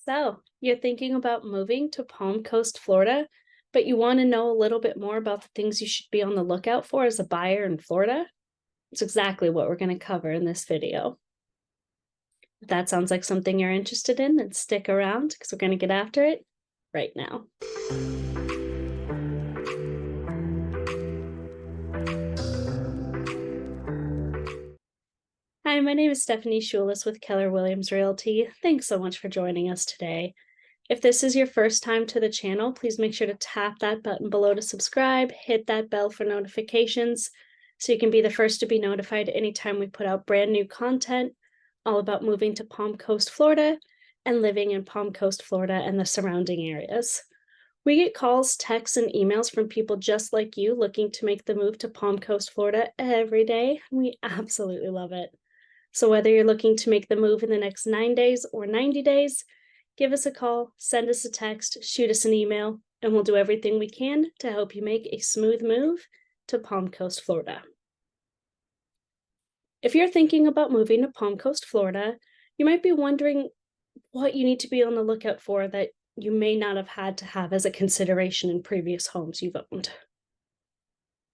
So, you're thinking about moving to Palm Coast, Florida, but you want to know a little bit more about the things you should be on the lookout for as a buyer in Florida? It's exactly what we're going to cover in this video. If that sounds like something you're interested in, then stick around because we're going to get after it right now. Hi, my name is Stephanie Schulis with Keller Williams Realty. Thanks so much for joining us today. If this is your first time to the channel, please make sure to tap that button below to subscribe, hit that bell for notifications so you can be the first to be notified anytime we put out brand new content all about moving to Palm Coast, Florida and living in Palm Coast, Florida and the surrounding areas. We get calls, texts, and emails from people just like you looking to make the move to Palm Coast, Florida every day. We absolutely love it. So whether you're looking to make the move in the next 9 days or 90 days, give us a call, send us a text, shoot us an email, and we'll do everything we can to help you make a smooth move to Palm Coast, Florida. If you're thinking about moving to Palm Coast, Florida, you might be wondering what you need to be on the lookout for that you may not have had to have as a consideration in previous homes you've owned.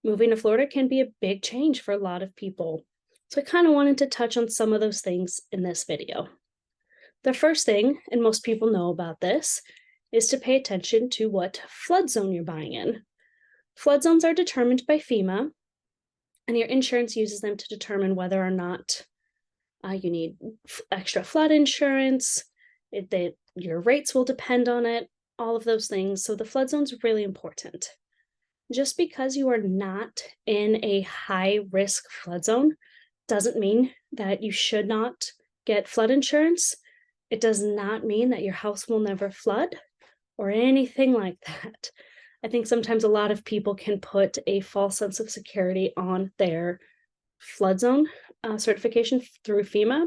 Moving to Florida can be a big change for a lot of people, so I kind of wanted to touch on some of those things in this video. The first thing, and most people know about this, is to pay attention to what flood zone you're buying in. Flood zones are determined by FEMA, and your insurance uses them to determine whether or not you need extra flood insurance. Your rates will depend on it, all of those things. So the flood zone is really important. Just because you are not in a high-risk flood zone doesn't mean that you should not get flood insurance. It does not mean that your house will never flood or anything like that. I think sometimes a lot of people can put a false sense of security on their flood zone certification through FEMA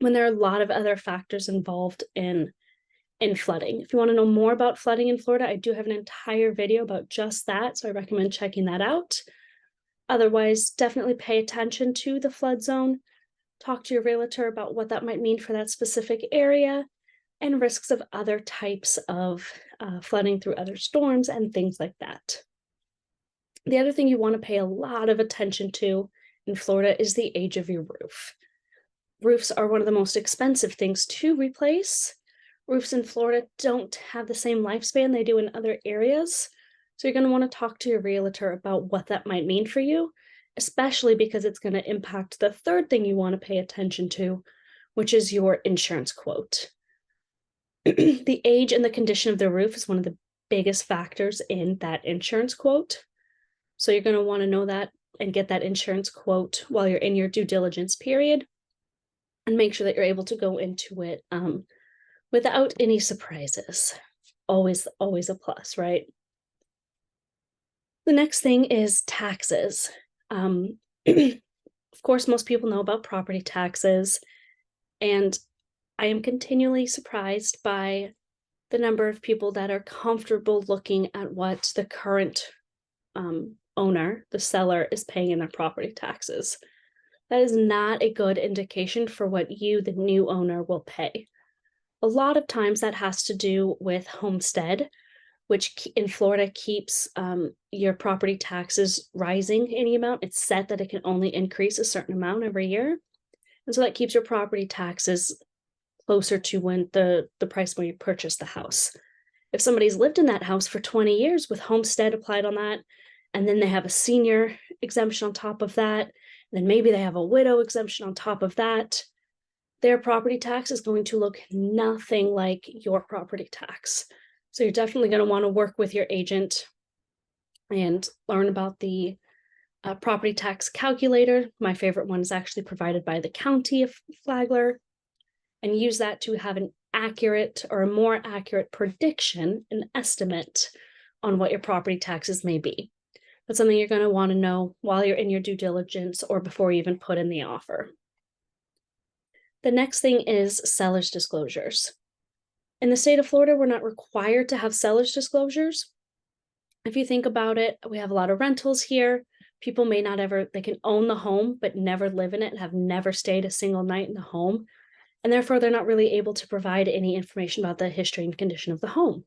when there are a lot of other factors involved in flooding. If you want to know more about flooding in Florida, I do have an entire video about just that, so I recommend checking that out. Otherwise, definitely pay attention to the flood zone. Talk to your realtor about what that might mean for that specific area and risks of other types of flooding through other storms and things like that. The other thing you want to pay a lot of attention to in Florida is the age of your roof. Roofs are one of the most expensive things to replace. Roofs in Florida don't have the same lifespan they do in other areas. So you're going to want to talk to your realtor about what that might mean for you, especially because it's going to impact the third thing you want to pay attention to, which is your insurance quote. The age and the condition of the roof is one of the biggest factors in that insurance quote. So you're going to want to know that and get that insurance quote while you're in your due diligence period and make sure that you're able to go into it without any surprises. Always a plus, right? The next thing is taxes. Of course, most people know about property taxes, and I am continually surprised by the number of people that are comfortable looking at what the current owner, the seller, is paying in their property taxes. That is not a good indication for what you, the new owner, will pay. A lot of times that has to do with homestead, which in Florida keeps your property taxes rising any amount. It's set that it can only increase a certain amount every year. And so that keeps your property taxes closer to when the price when you purchase the house. If somebody's lived in that house for 20 years with homestead applied on that, and then they have a senior exemption on top of that, then maybe they have a widow exemption on top of that, their property tax is going to look nothing like your property tax. So you're definitely going to want to work with your agent and learn about the property tax calculator. My favorite one is actually provided by the county of Flagler, and use that to have an accurate or a more accurate prediction, an estimate on what your property taxes may be. That's something you're going to want to know while you're in your due diligence or before you even put in the offer. The next thing is seller's disclosures. In the state of Florida, we're not required to have seller's disclosures. If you think about it, we have a lot of rentals here. People may not ever, they can own the home, but never live in it and have never stayed a single night in the home. and therefore they're not really able to provide any information about the history and condition of the home.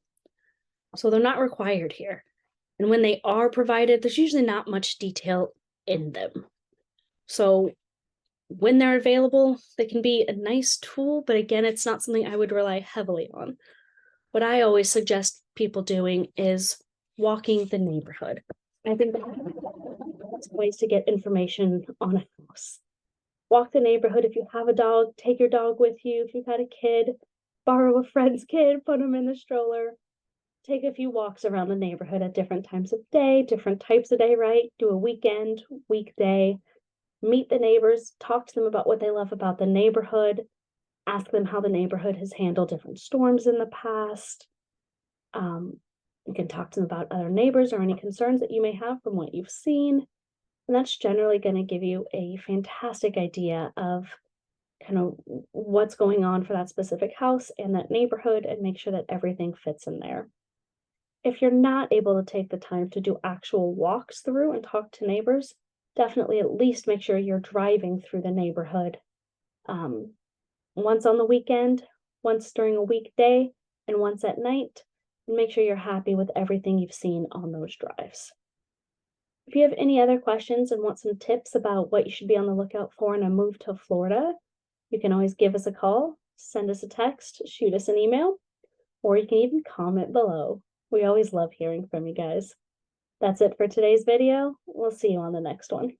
So they're not required here. And when they are provided, there's usually not much detail in them. So when they're available, they can be a nice tool, but again, it's not something I would rely heavily on. What I always suggest people doing is walking the neighborhood. I think that's ways to get information on a house. Walk the neighborhood. If you have a dog, take your dog with you. If you've had a kid, borrow a friend's kid, put them in the stroller. Take a few walks around the neighborhood at different times of day, different types of day, right? Do a weekend, weekday. Meet the neighbors, talk to them about what they love about the neighborhood, ask them how the neighborhood has handled different storms in the past. You can talk to them about other neighbors or any concerns that you may have from what you've seen. And that's generally going to give you a fantastic idea of kind of what's going on for that specific house and that neighborhood, and make sure that everything fits in there. If you're not able to take the time to do actual walks through and talk to neighbors, definitely at least make sure you're driving through the neighborhood once on the weekend, once during a weekday, and once at night, and make sure you're happy with everything you've seen on those drives. If you have any other questions and want some tips about what you should be on the lookout for in a move to Florida, you can always give us a call, send us a text, shoot us an email, or you can even comment below. We always love hearing from you guys. That's it for today's video. We'll see you on the next one.